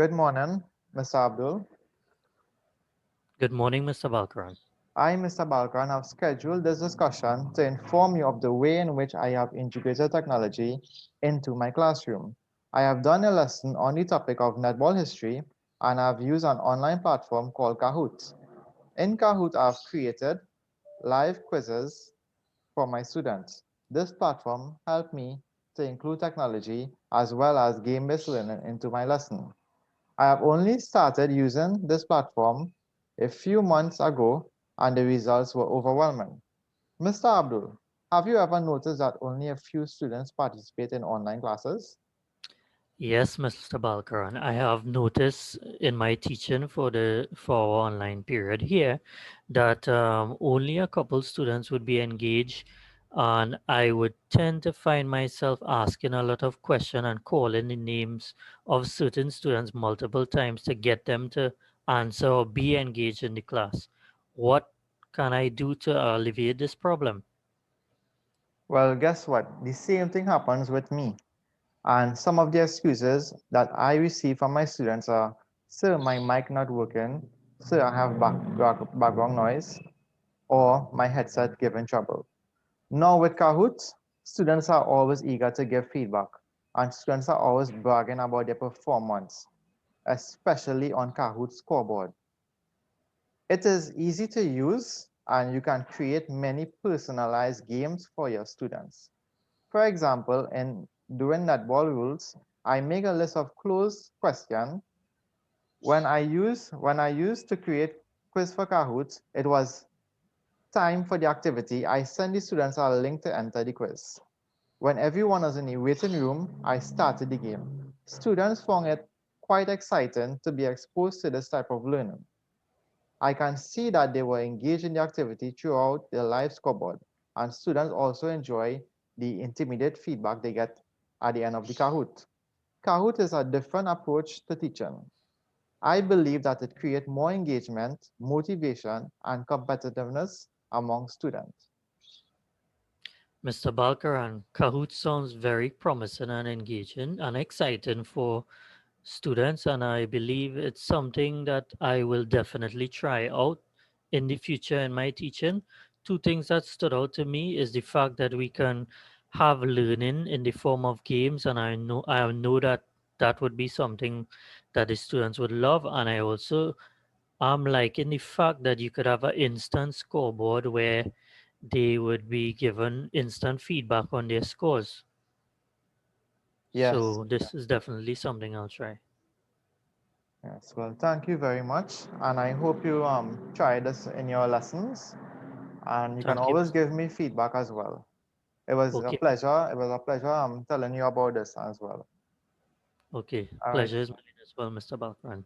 Good morning, Mr. Abdul. Good morning, Mr. Balkaran. I, Mr. Balkan, have scheduled this discussion to inform you of the way in which I have integrated technology into my classroom. I have done a lesson on the topic of netball history and I've used an online platform called Kahoot. In Kahoot, I've created live quizzes for my students. This platform helped me to include technology as well as game-based learning into my lesson. I have only started using this platform a few months ago and the results were overwhelming. Mr. Abdul, have you ever noticed that only a few students participate in online classes? Yes, Mr. Balkaran, I have noticed in my teaching for our online period here that only a couple students would be engaged, and I would tend to find myself asking a lot of questions and calling the names of certain students multiple times to get them to answer or be engaged in the class. What can I do to alleviate this problem? Well, guess what? The same thing happens with me. And some of the excuses that I receive from my students are, sir, my mic not working, sir, I have background noise, or my headset giving trouble. Now with Kahoot, students are always eager to give feedback, and students are always bragging about their performance, especially on Kahoot scoreboard. It is easy to use, and you can create many personalized games for your students. For example, in doing netball rules, I make a list of closed questions. When I used to create quiz for Kahoot, it was time for the activity. I send the students a link to enter the quiz. When everyone was in the waiting room, I started the game. Students found it quite exciting to be exposed to this type of learning. I can see that they were engaged in the activity throughout the live scoreboard, and students also enjoy the intermediate feedback they get at the end of the Kahoot. Kahoot is a different approach to teaching. I believe that it creates more engagement, motivation, and competitiveness among students. Mr. Balkaran, Kahoot sounds very promising and engaging and exciting for students, and I believe it's something that I will definitely try out in the future in my teaching. Two things that stood out to me is the fact that we can have learning in the form of games, and I know that that would be something that the students would love, and I also am liking the fact that you could have an instant scoreboard where they would be given instant feedback on their scores. Yes, So this is definitely something I'll try. yes. Well, thank you very much, and I hope you try this in your lessons, and you can Thank you, always Mr. give me feedback as well. It was a Okay, pleasure. It was a pleasure telling you about this as well. okay. All right. Pleasure is mine as well, Mr. Balkaran.